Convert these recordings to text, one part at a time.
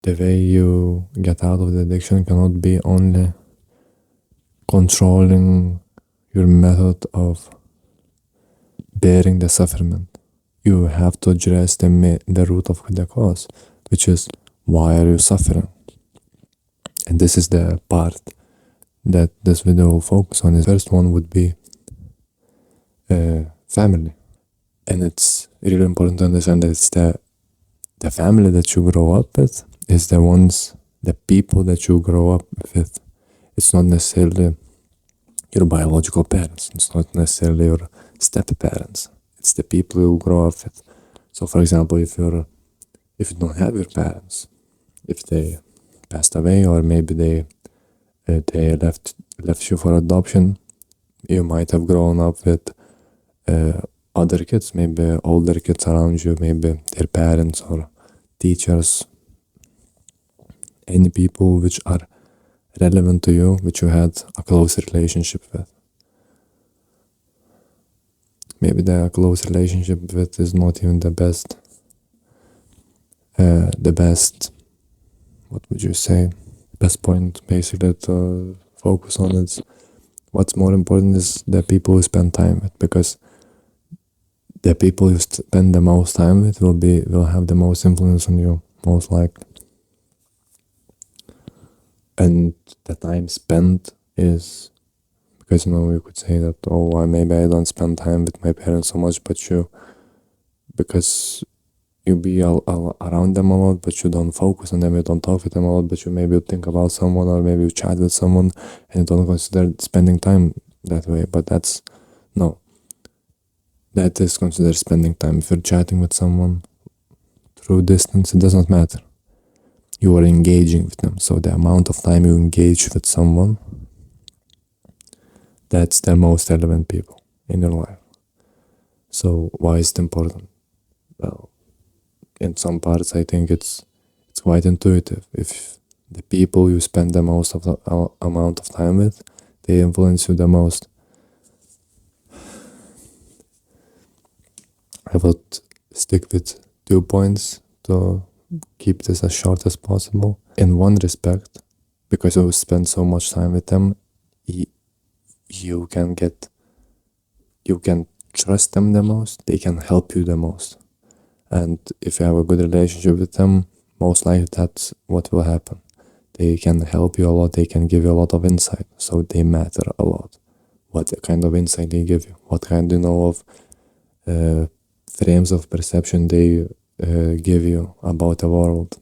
the way you get out of the addiction cannot be only controlling your method of bearing the suffering. You have to address the root of the cause, which is why are you suffering? And this is the part that this video will focus on. The first one would be family. And it's really important to understand that it's the family that you grow up with is the people that you grow up with. It's not necessarily your biological parents. It's not necessarily your step-parents. It's the people you grow up with. So, for example, if you don't have your parents, if they passed away, or maybe they left you for adoption, you might have grown up with other kids, maybe older kids around you, maybe their parents or teachers, any people which are relevant to you, which you had a close relationship with. Maybe the close relationship with is not even the best, what would you say, best point basically to focus on. Is what's more important is the people you spend time with, because the people you spend the most time with will have the most influence on you, most likely. And the time spent is, because you could say that, maybe I don't spend time with my parents so much, but because you be around them a lot, but you don't focus on them, you don't talk with them a lot, but you maybe think about someone, or maybe you chat with someone, and you don't consider spending time that way. But that is considered spending time. If you're chatting with someone through distance, it does not matter. You are engaging with them. So the amount of time you engage with someone, that's the most relevant people in your life. So why is it important? Well, in some parts I think it's quite intuitive. If the people you spend the most of the amount of time with, they influence you the most. I would stick with 2 points to keep this as short as possible. In one respect, because you spend so much time with them, you can trust them the most, they can help you the most. And if you have a good relationship with them, most likely that's what will happen. They can help you a lot, they can give you a lot of insight, so they matter a lot. What kind of insight they give you, what kind of frames of perception they give you about the world.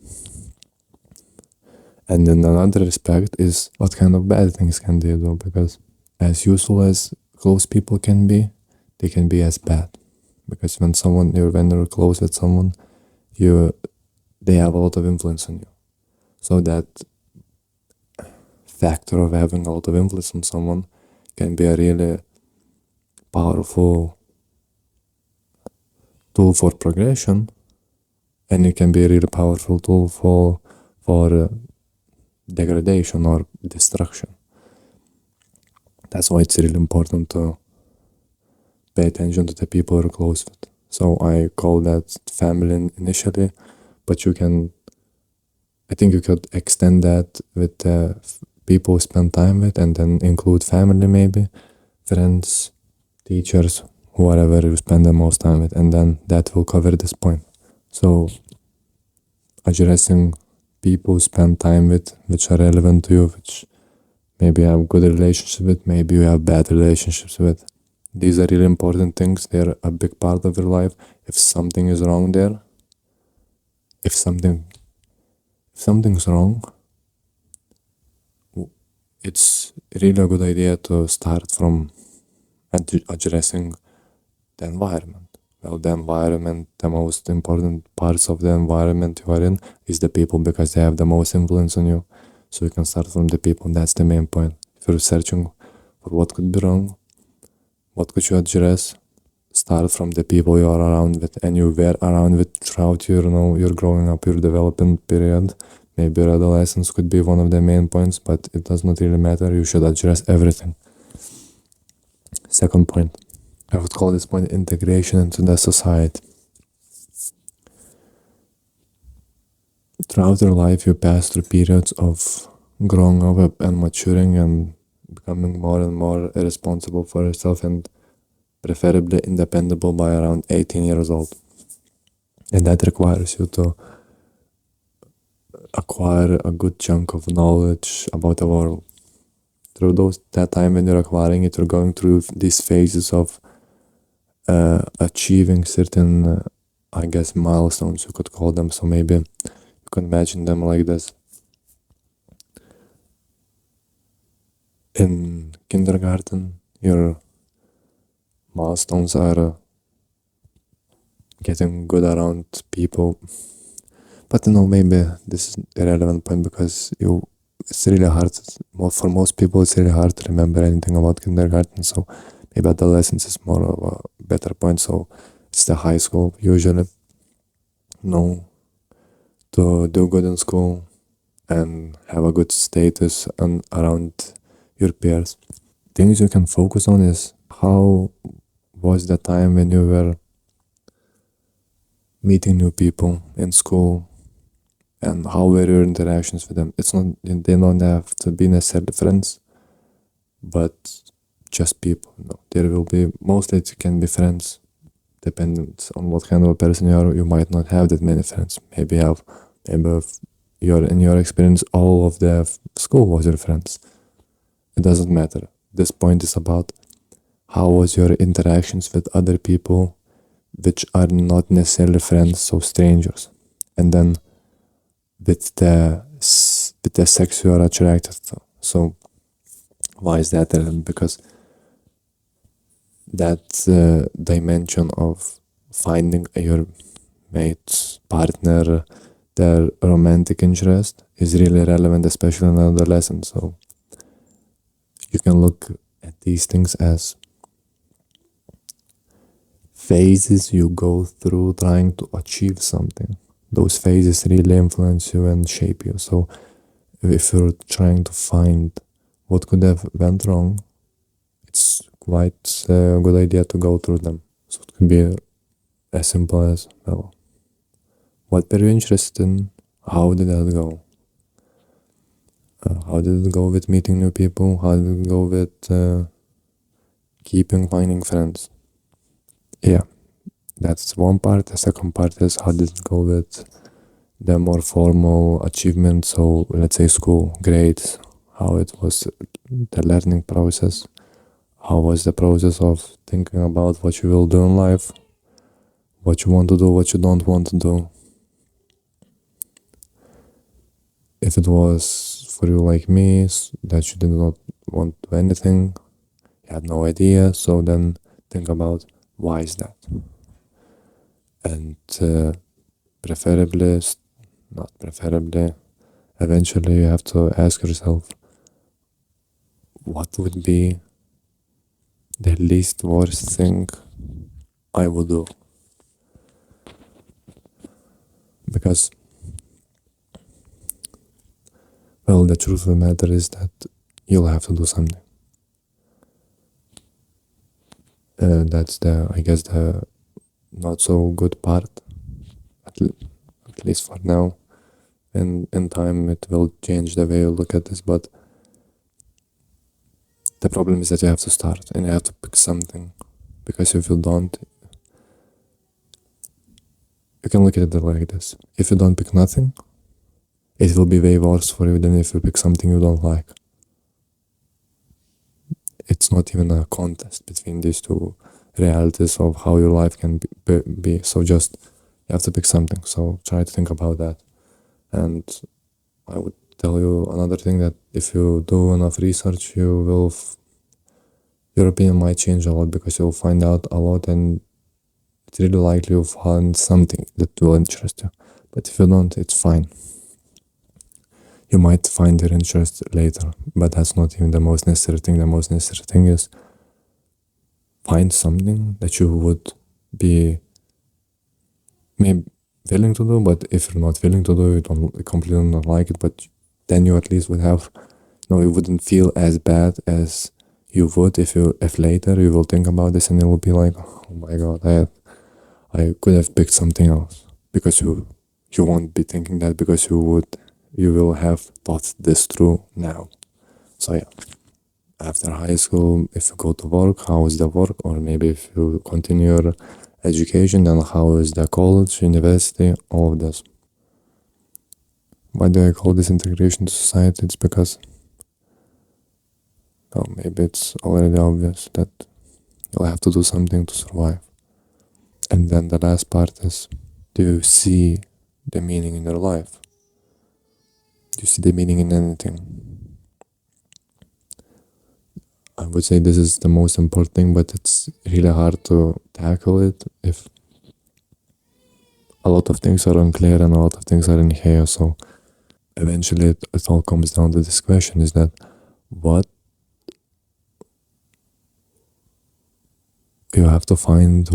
And in another respect is what kind of bad things can they do, because as useful as close people can be, they can be as bad. Because when you're close with someone, they have a lot of influence on you. So that factor of having a lot of influence on someone can be a really powerful tool for progression, and it can be a really powerful tool for degradation or destruction. That's why it's really important to pay attention to the people you're close with. So I call that family initially, but I think you could extend that with the people you spend time with, and then include family, maybe friends, teachers, whatever you spend the most time with, and then that will cover this point. So addressing people you spend time with, which are relevant to you, which maybe you have good relationships with, maybe you have bad relationships with. These are really important things. They're a big part of your life. If something is wrong there, if something's wrong, it's really a good idea to start from addressing the environment. Well, the environment, the most important parts of the environment you are in is the people, because they have the most influence on you. So you can start from the people. That's the main point. If you're searching for what could be wrong, what could you address, start from the people you are around with, and you were around with throughout your growing up, your development period. Maybe your adolescence could be one of the main points, but it does not really matter. You should address everything. Second point, I would call this point integration into the society. throughout your life, you pass through periods of growing up and maturing and becoming more and more responsible for yourself and preferably independent by around 18 years old. And that requires you to acquire a good chunk of knowledge about the world. Through that time when you're acquiring it, you're going through these phases of achieving certain, I guess, milestones, you could call them. So maybe you can imagine them like this. In kindergarten, your milestones are getting good around people. But maybe this is irrelevant point because it's really hard. For most people, it's really hard to remember anything about kindergarten. So maybe adolescence is more of a better point. So it's the high school usually. To do good in school and have a good status and around your peers. Things you can focus on is how was the time when you were meeting new people in school and how were your interactions with them. They don't have to be necessarily friends, but just people. There will be, mostly it can be friends, dependent on what kind of a person you are. You might not have that many friends. Maybe in your experience, all of the school was your friends. It doesn't matter. This point is about how was your interactions with other people which are not necessarily friends, so strangers. And then with the sex you are attracted to. So why is that? Because that dimension of finding your mate, partner, their romantic interest is really relevant, especially in adolescence. So you can look at these things as phases you go through trying to achieve something. Those phases really influence you and shape you. So if you're trying to find what could have went wrong, it's quite a good idea to go through them. So it could be as simple as, well, what were you interested in? How did that go? How did it go with meeting new people? How did it go with finding friends? Yeah, that's one part. The second part is how did it go with the more formal achievements? So let's say school, grades, how it was the learning process. How was the process of thinking about what you will do in life? What you want to do, what you don't want to do. If it was for you like me, that you did not want to do anything, you had no idea, so then think about why is that? And eventually you have to ask yourself, what would be the least worst thing I would do? Because, well, the truth of the matter is that you'll have to do something. That's the not so good part, at least for now. And in time it will change the way you look at this, but the problem is that you have to start and you have to pick something, because if you don't, you can look at it like this. If you don't pick nothing, it will be way worse for you than if you pick something you don't like. It's not even a contest between these two realities of how your life can be. So just, you have to pick something. So try to think about that. And I would tell you another thing, that if you do enough research, your opinion might change a lot, because you'll find out a lot, and it's really likely you'll find something that will interest you. But if you don't, it's fine. You might find your interest later, but that's not even the most necessary thing. The most necessary thing is find something that you would be maybe willing to do, but if you're not willing to do it, you completely not like it, but then you at least would have, you wouldn't feel as bad as you would if later you will think about this and it will be like, oh my god, I could have picked something else, because you you won't be thinking that because you will have thought this through now. So yeah, after high school, if you go to work, how is the work? Or maybe if you continue your education, then how is the college, university, all of this. Why do I call this integration to society? It's because, well, maybe it's already obvious that you'll have to do something to survive. And then the last part is, do you see the meaning in your life? Do you see the meaning in anything? I would say this is the most important thing, but it's really hard to tackle it if a lot of things are unclear and a lot of things are in chaos. So eventually it all comes down to this question, is that what you have to find,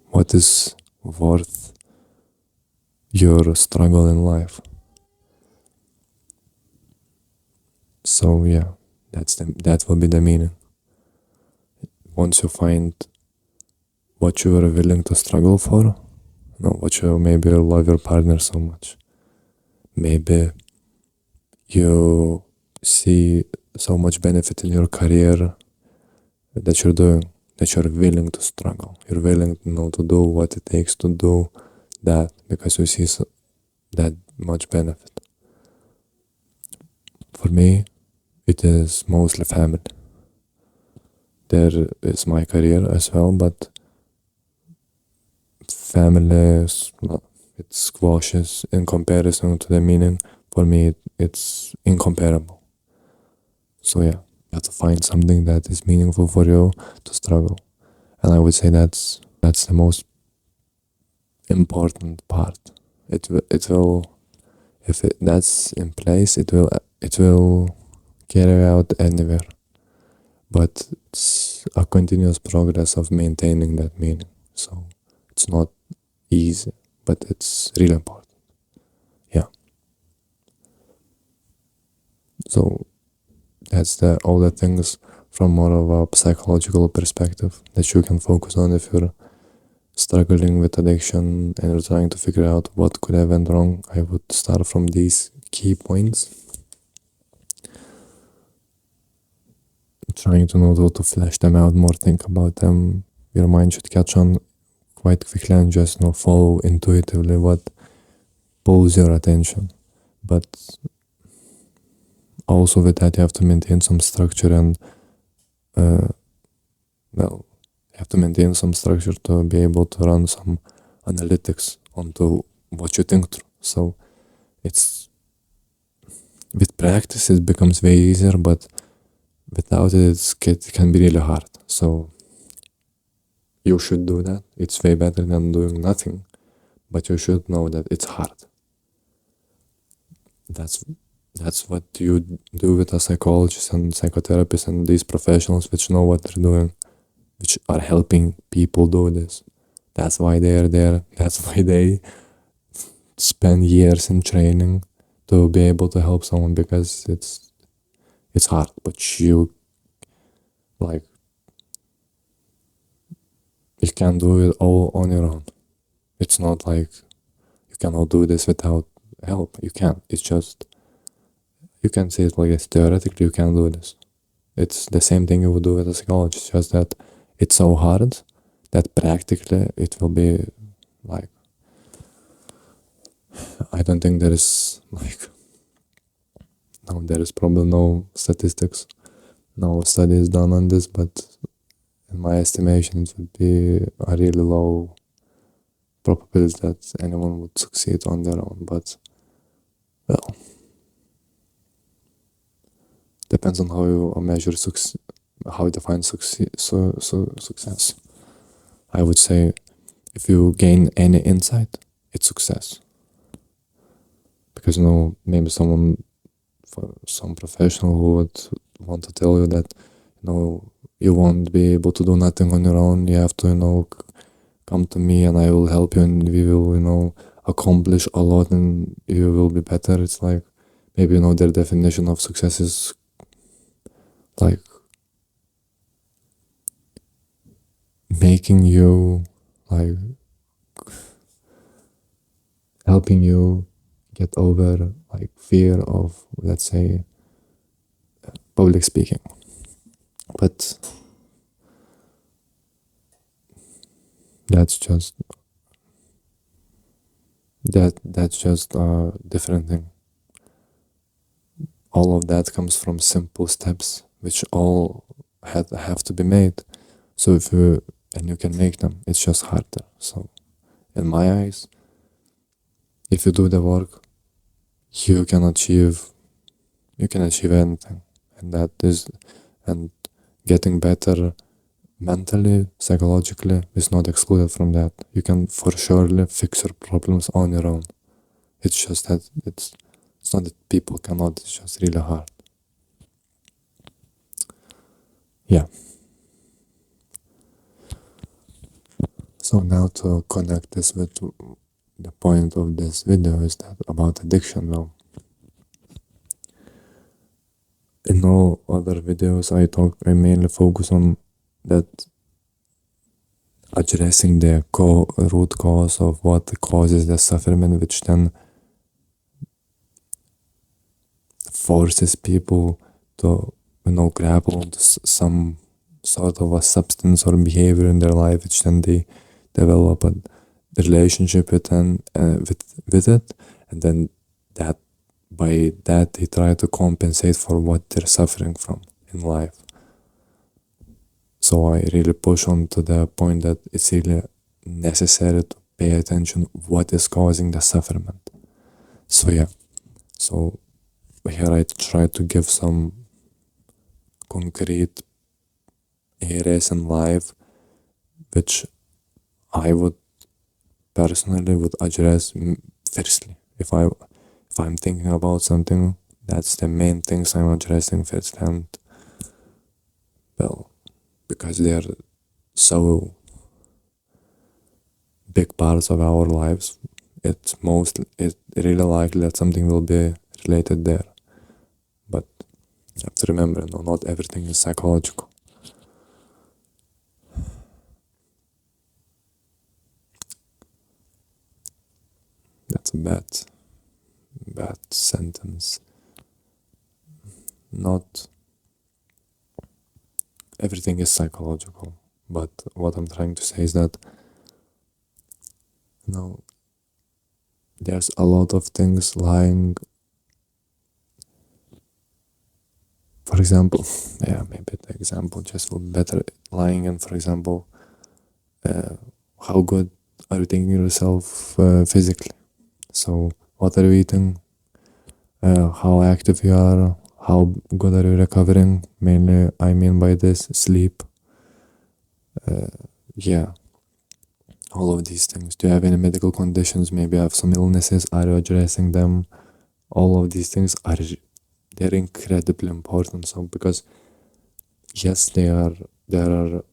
what is worth your struggle in life. So yeah, that will be the meaning. Once you find what you are willing to struggle for, what you maybe you love your partner so much, maybe you see so much benefit in your career that you're doing, that you're willing to struggle, you're willing to do what it takes to do that because you see that much benefit. For me, it is mostly family. There is my career as well, but family it squashes in comparison to the meaning. For me, it's incomparable. So yeah, you have to find something that is meaningful for you to struggle, and I would say that's the most important part. It will, if that's in place, it will carry out anywhere. But it's a continuous progress of maintaining that meaning. So it's not easy, but it's really important. Yeah. So that's all the things from more of a psychological perspective that you can focus on if you're struggling with addiction and you're trying to figure out what could have went wrong. I would start from these key points, trying to know how to flesh them out more, think about them. Your mind should catch on quite quickly and just follow intuitively what pulls your attention. But also with that, you have to maintain some structure and you have to maintain some structure to be able to run some analytics onto what you think through. So it's, with practice it becomes way easier, but without it it can be really hard. So you should do that. It's way better than doing nothing, but you should know that it's hard. That's what you do with a psychologist and psychotherapist and these professionals which know what they're doing, which are helping people do this. That's why they are there. That's why they spend years in training to be able to help someone, because it's hard, but you can't do it all on your own. It's not like you cannot do this without help. You can. It's just, you can say it like this. Theoretically, you can do this. It's the same thing you would do with a psychologist, just that it's so hard that practically it will be like, I don't think there is no, there is probably no statistics, no studies done on this, but in my estimation, it would be a really low probability that anyone would succeed on their own. But well, depends on how you measure success, how you define success. I would say if you gain any insight, it's success. Because maybe some professional who would want to tell you that you won't be able to do nothing on your own. You have to come to me and I will help you and we will accomplish a lot and you will be better. It's like maybe their definition of success is like making you helping you get over like fear of, let's say, public speaking. But that's just that's just a different thing. All of that comes from simple steps which all have to be made. So if you and you can make them, it's just harder. So in my eyes, if you do the work, you can achieve anything. And that is and getting better mentally, psychologically is not excluded from that. You can for surely fix your problems on your own. It's just that it's not that people cannot, it's just really hard. Yeah. So now to connect this with the point of this video is that about addiction. Well, in all other videos I mainly focus on that addressing the root cause of what causes the suffering, which then forces people to grapple into some sort of a substance or behavior in their life, which then they develop a relationship with with it, and then that by that they try to compensate for what they're suffering from in life. So I really push on to the point that it's really necessary to pay attention what is causing the suffering. So yeah, so here I try to give some concrete areas in life which I would personally would address firstly. If I'm thinking about something, that's the main things I'm addressing first, and well, because they are so big parts of our lives, it's really likely that something will be related there. But you have to remember, no, not everything is psychological. That's a bad sentence. Not everything is psychological, but what I'm trying to say is that there's a lot of things lying. For example, yeah, maybe the example just will be better lying in, for example, how good are you taking yourself physically? So what are you eating? How active you are? How good are you recovering? Mainly, I mean by this, sleep. Yeah, all of these things. Do you have any medical conditions? Maybe you have some illnesses. Are you addressing them? All of these things they're incredibly important. So because yes, there are,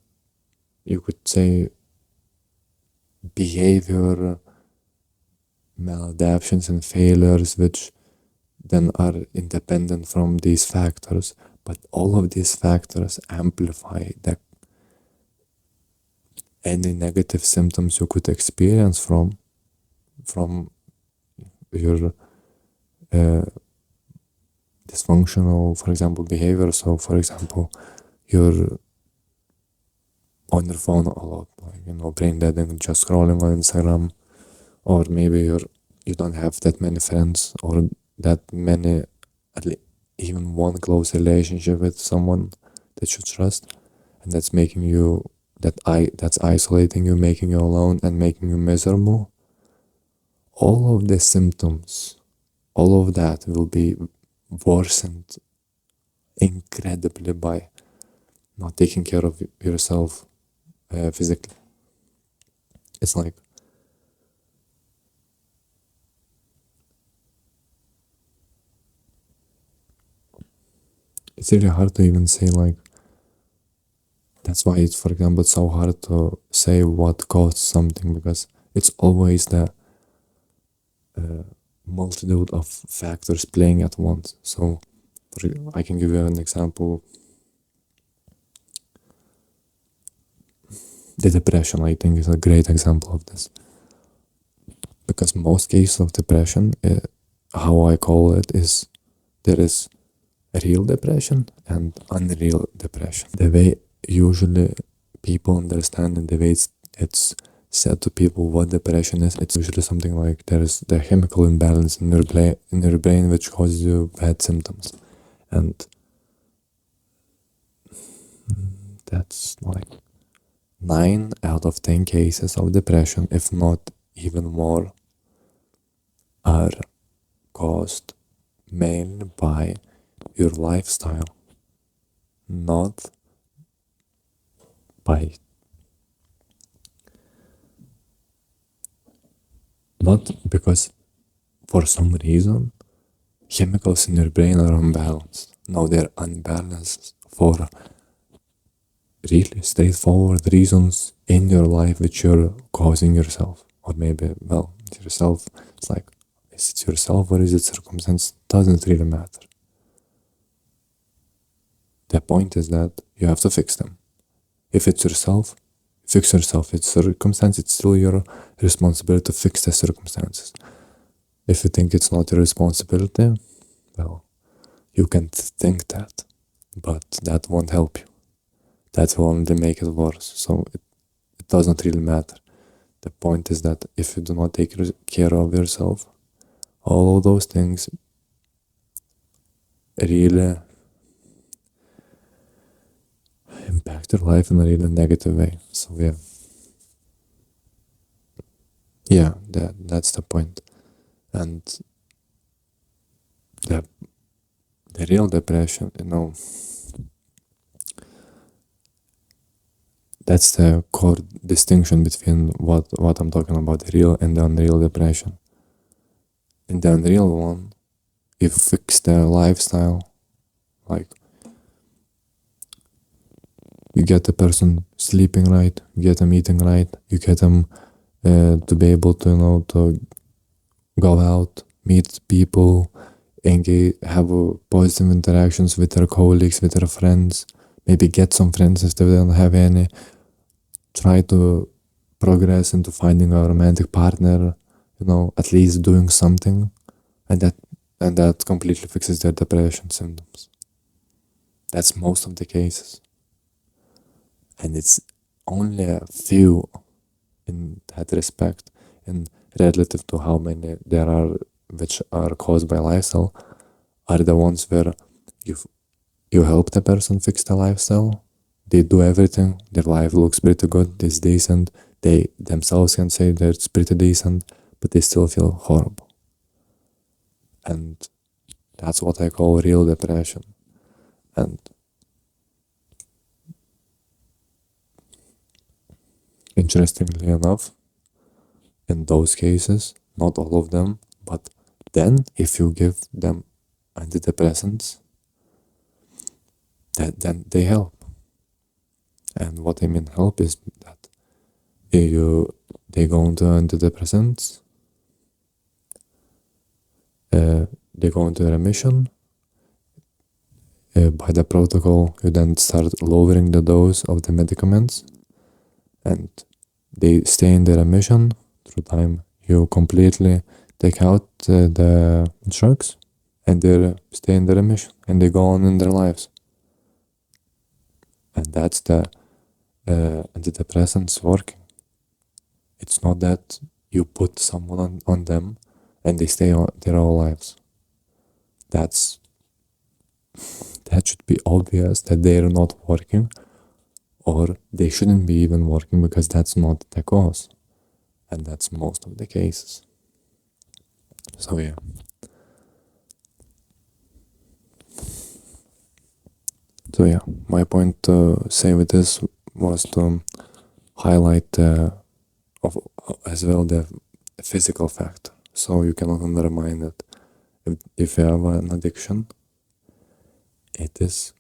you could say, behavior maladaptions and failures which then are independent from these factors, but all of these factors amplify any negative symptoms you could experience from your dysfunctional, for example, behavior. So for example, you're on your phone a lot, like, brain dead and just scrolling on Instagram, or maybe you don't have that many friends or that many, even one close relationship with someone that you trust, and that's making you that's isolating you, making you alone, and making you miserable. All of the symptoms, all of that will be worsened incredibly by not taking care of yourself physically. It's like it's really hard to even say, like, that's why it's, for example, it's so hard to say what caused something, because it's always the multitude of factors playing at once. So I can give you an example. The depression, I think, is a great example of this, because most cases of depression, how I call it, is there is real depression and unreal depression. The way usually people understand and the way it's said to people what depression is, it's usually something like there is the chemical imbalance in your brain which causes you bad symptoms. And that's like 9 out of 10 cases of depression, if not even more, are caused mainly by your lifestyle, not by not because for some reason chemicals in your brain are unbalanced. No, they're unbalanced for really straightforward reasons in your life which you're causing yourself. Or maybe, well, yourself, it's like, is it yourself or is it circumstance? Doesn't really matter. The point is that you have to fix them. If it's yourself, fix yourself. If it's circumstance, it's still your responsibility to fix the circumstances. If you think it's not your responsibility, well, you can think that, but that won't help you. That will only make it worse. So it doesn't really matter. The point is that if you do not take care of yourself, all of those things really impact your life in a really negative way. So yeah, that's the point. And the real depression, that's the core distinction between what I'm talking about, the real and the unreal depression. In the unreal one, you fix their lifestyle, like you get the person sleeping right, you get them eating right, you get them to be able to to go out, meet people, engage, have positive interactions with their colleagues, with their friends, maybe get some friends if they don't have any, try to progress into finding a romantic partner, at least doing something, and that completely fixes their depression symptoms. That's most of the cases. And it's only a few in that respect, and relative to how many there are which are caused by lifestyle, are the ones where you help the person fix the lifestyle, they do everything, their life looks pretty good, it's decent, they themselves can say that it's pretty decent, but they still feel horrible. And that's what I call real depression. And interestingly enough, in those cases, not all of them, but then if you give them antidepressants, then they help. And what I mean help is that they go into antidepressants, they go into remission. By the protocol, you then start lowering the dose of the medicaments, and they stay in the remission through time. You completely take out the drugs, and they stay in the remission, and they go on in their lives. And that's the antidepressants working. It's not that you put someone on them and they stay on their whole lives. That should be obvious that they're not working, or they shouldn't be even working, because that's not the cause. And that's most of the cases. So yeah. So yeah, my point to say with this was to highlight as well the physical factor. So you cannot undermine that if you have an addiction, it is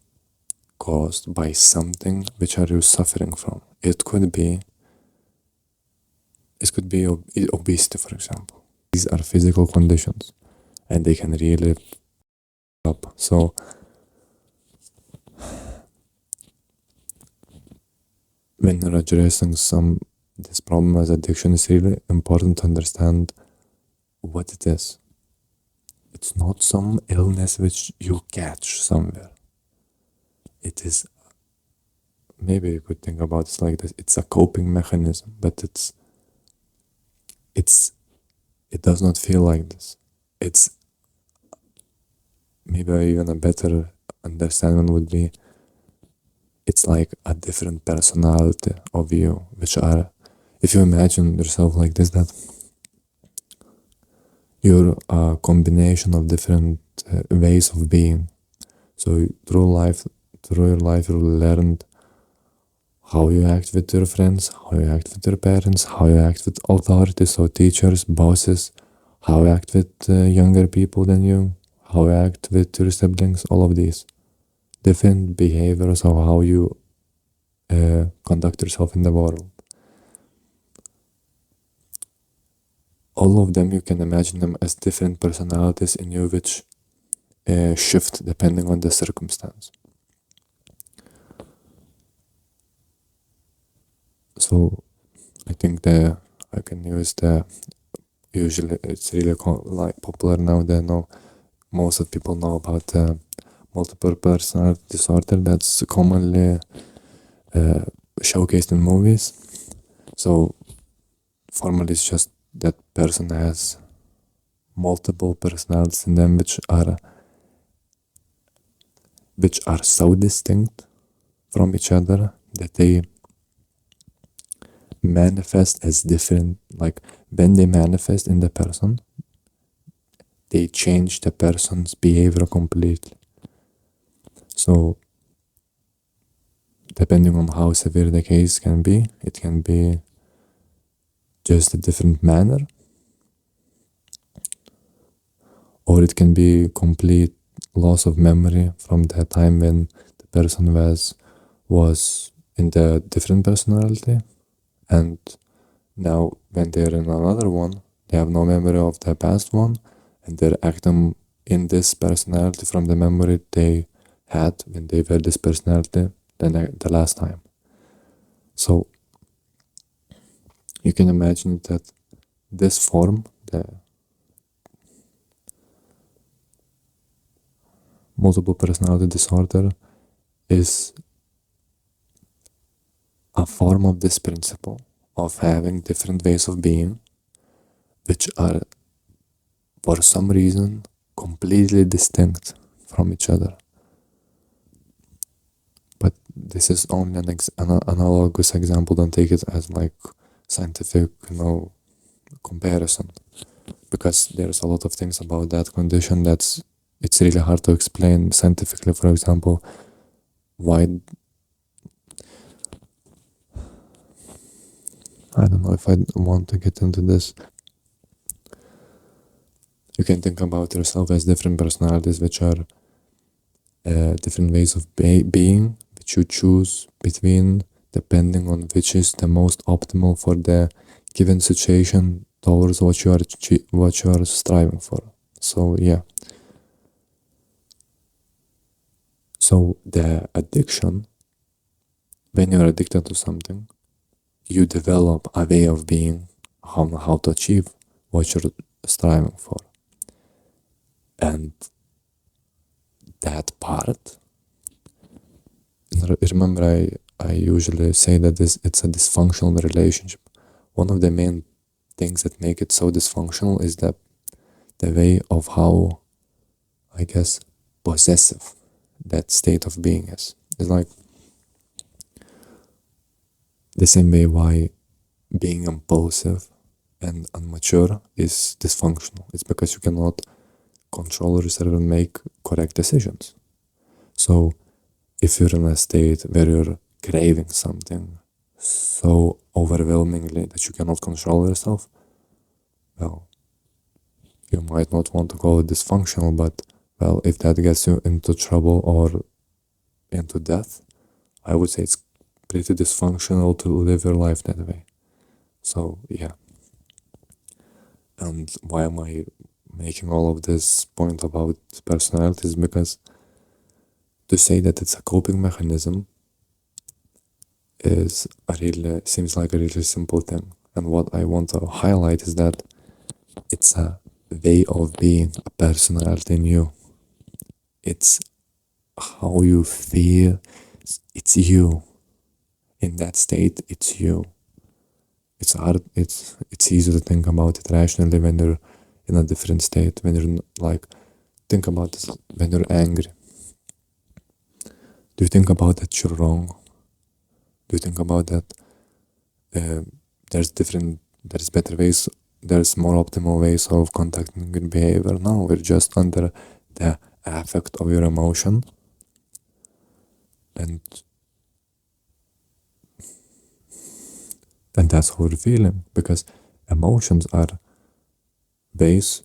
caused by something which are you suffering from. It could be obesity, for example. These are physical conditions, and they can really up. So when you're addressing this problem as addiction, it's really important to understand what it is. It's not some illness which you catch somewhere. It is, maybe you could think about it like this. It's a coping mechanism, but it's it does not feel like this. It's maybe even a better understanding would be it's like a different personality of you, which are, if you imagine yourself like this, that you're a combination of different ways of being. So through your life, you learned how you act with your friends, how you act with your parents, how you act with authorities, so teachers, bosses, how you act with younger people than you, how you act with your siblings, all of these different behaviors of how you conduct yourself in the world. All of them, you can imagine them as different personalities in you which shift depending on the circumstance. So I think I can use usually it's really like popular now that most of people know about multiple personality disorder that's commonly showcased in movies. So formally it's just that person has multiple personalities in them which are so distinct from each other that they manifest as different. Like when they manifest in the person, they change the person's behavior completely. So depending on how severe the case can be, it can be just a different manner, or it can be complete loss of memory from the time when the person was in the different personality, and now when they're in another one, they have no memory of the past one, and they're acting in this personality from the memory they had when they were this personality the last time. So you can imagine that this form, the multiple personality disorder, is a form of this principle of having different ways of being, which are for some reason completely distinct from each other. But this is only an analogous example. Don't take it as like scientific, comparison, because there's a lot of things about that condition it's really hard to explain scientifically. For example, why, I don't know if I want to get into this. You can think about yourself as different personalities, which are different ways of being, which you choose between depending on which is the most optimal for the given situation towards what you are striving for. So yeah. So the addiction, when you're addicted to something, you develop a way of being, how to achieve what you're striving for. And that part, remember I usually say that it's a dysfunctional relationship. One of the main things that make it so dysfunctional is the way of how, I guess, possessive that state of being is. It's like the same way why being impulsive and immature is dysfunctional. It's because you cannot control yourself and make correct decisions. So if you're in a state where you're craving something so overwhelmingly that you cannot control yourself, well, you might not want to call it dysfunctional, but well, if that gets you into trouble or into death, I would say it's pretty dysfunctional to live your life that way. So yeah. And why am I making all of this point about personalities? Because to say that it's a coping mechanism seems like a really simple thing. And what I want to highlight is that it's a way of being, a personality in you. It's how you feel. It's you. In that state, it's you. It's hard. It's easy to think about it rationally when you're in a different state. When you're like, think about it when you're angry. Do you think about that you're wrong? Do you think about that there's better ways, there's more optimal ways of contacting your behavior? No, we're just under the effect of your emotion, and that's how we're feeling, because emotions are ways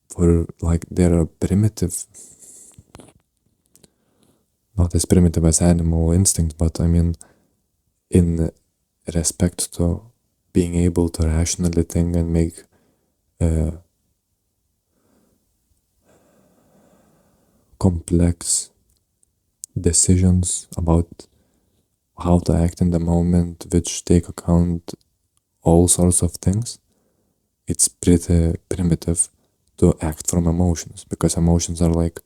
for, like, they're primitive, not as primitive as animal instinct, but I mean in respect to being able to rationally think and make complex decisions about how to act in the moment, which take account all sorts of things. It's pretty primitive to act from emotions, because emotions are like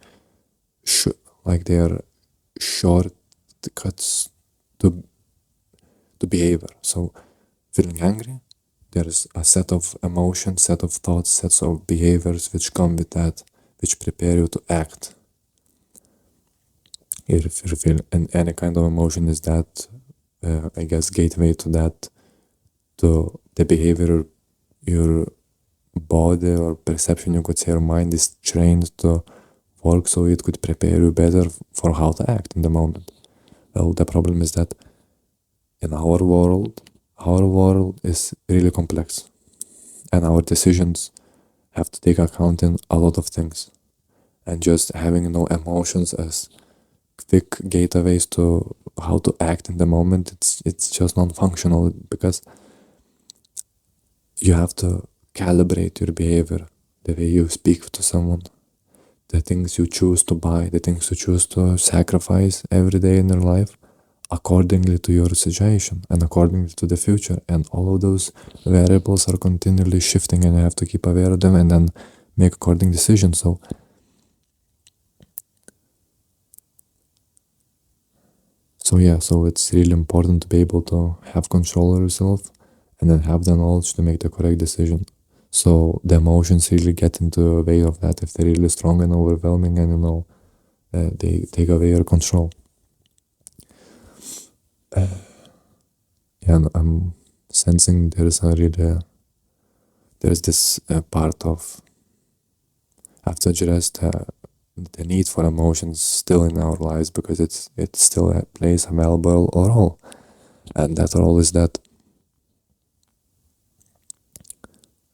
they are shortcuts to behavior. So feeling angry, there's a set of emotions, set of thoughts, sets of behaviors which come with that, which prepare you to act. If you feel any kind of emotion, is that I guess gateway to that, to the behavior your body or perception, you could say, your mind is trained to work so it could prepare you better for how to act in the moment. Well, the problem is that in our world is really complex, and our decisions have to take account in a lot of things, and just having no emotions as quick gateways to how to act in the moment, it's just non-functional, because you have to calibrate your behavior, the way you speak to someone, the things you choose to buy, the things you choose to sacrifice every day in your life, accordingly to your situation and accordingly to the future. And all of those variables are continually shifting, and you have to keep aware of them and then make according decisions. So it's really important to be able to have control of yourself and then have the knowledge to make the correct decision. So the emotions really get into the way of that if they're really strong and overwhelming, and they take away your control. And I'm sensing there's this part of have to address the need for emotions still in our lives, because it still plays a valuable role, and that role is that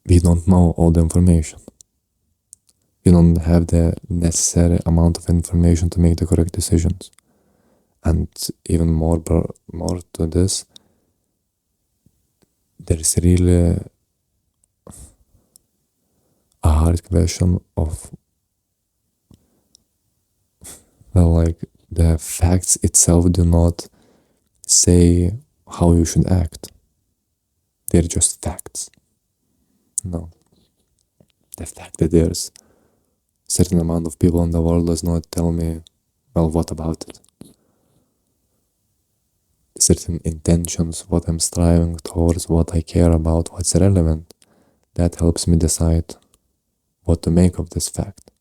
we don't know all the information. We don't have the necessary amount of information to make the correct decisions. And even more to this, there's really a hard question of, well, like, the facts itself do not say how you should act. They're just facts. No. The fact that there's certain amount of people in the world does not tell me, well, what about it? Certain intentions, what I'm striving towards, what I care about, what's relevant, that helps me decide what to make of this fact.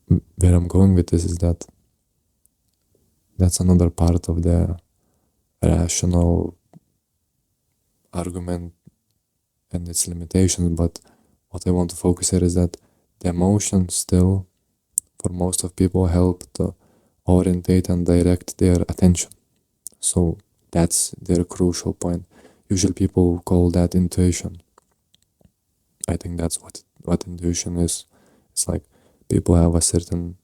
Where I'm going with this is that that's another part of the rational argument and its limitations, but what I want to focus here is that the emotions still, for most of people, help to orientate and direct their attention. So that's their crucial point. Usually people call that intuition. I think that's what intuition is. It's like people have a certain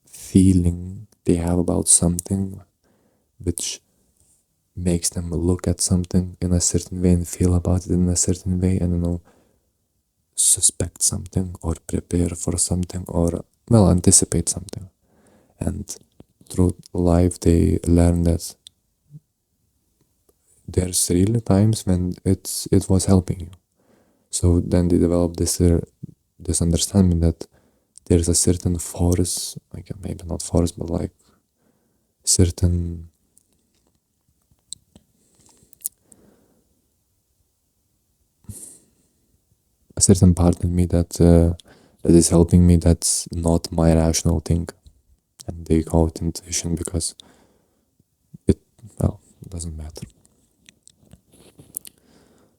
feeling they have about something, which makes them look at something in a certain way and feel about it in a certain way, and suspect something or prepare for something or, well, anticipate something. And through life they learn that there's really times when it was helping you. So then they develop this understanding that there's a certain force, like maybe not force, but like certain a certain part in me that is helping me. That's not my rational thing, and they call it intuition because it it doesn't matter.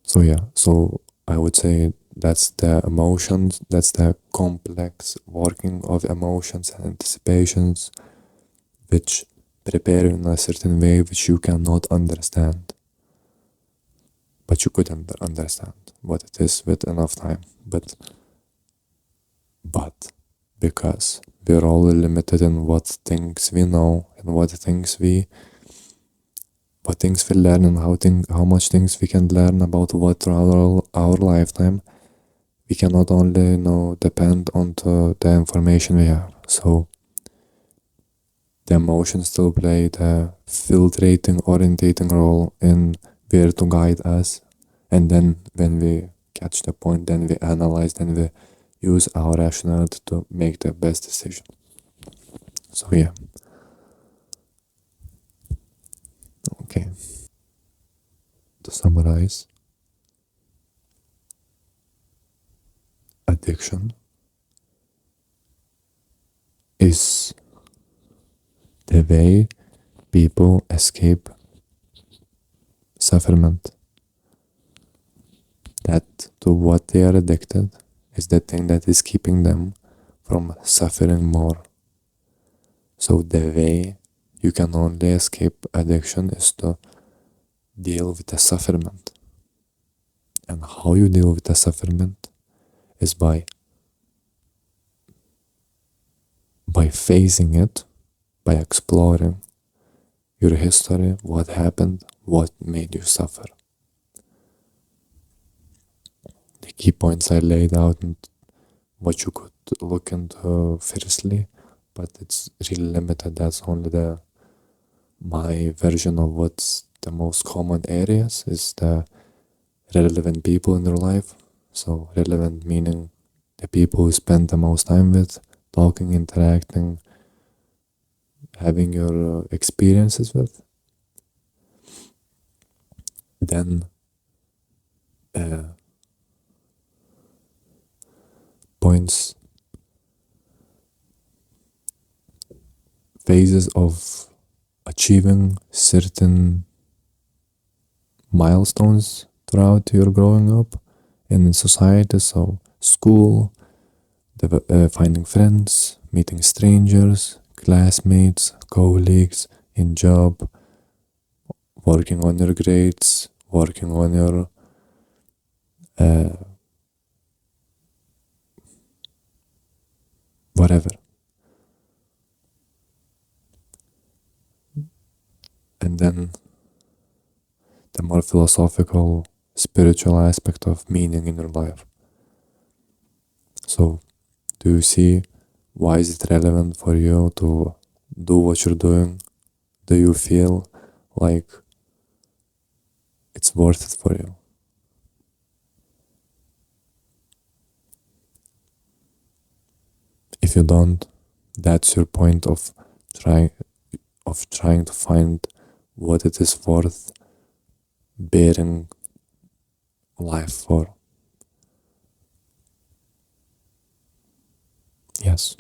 So yeah, so I would say that's the emotions, that's the complex working of emotions and anticipations, which prepare you in a certain way which you cannot understand, but you could understand what it is with enough time. But because we're all limited in what things we know and what things we learn and how much things we can learn about what throughout our lifetime, we cannot only depend on the information we have. So the emotions still play the filtrating, orientating role in where to guide us. And then when we catch the point, then we analyze, then we use our rationality to make the best decision. So yeah. Okay. To summarize, addiction is the way people escape sufferment. That to what they are addicted is the thing that is keeping them from suffering more. So the way you can only escape addiction is to deal with the sufferment. And how you deal with the sufferment is by facing it, by exploring your history, what happened, what made you suffer. The key points I laid out and what you could look into firstly, but it's really limited. That's only my version of what's the most common areas is the relevant people in your life. So relevant meaning the people who spend the most time with, talking, interacting, having your experiences with. Then points, phases of achieving certain milestones throughout your growing up and in society. So school, finding friends, meeting strangers, classmates, colleagues, in job, working on your grades, working on your whatever. And then the more philosophical, spiritual aspect of meaning in your life. So, do you see why is it relevant for you to do what you're doing? Do you feel like it's worth it for you? If you don't, that's your point of trying to find what it is worth bearing life for. Yes.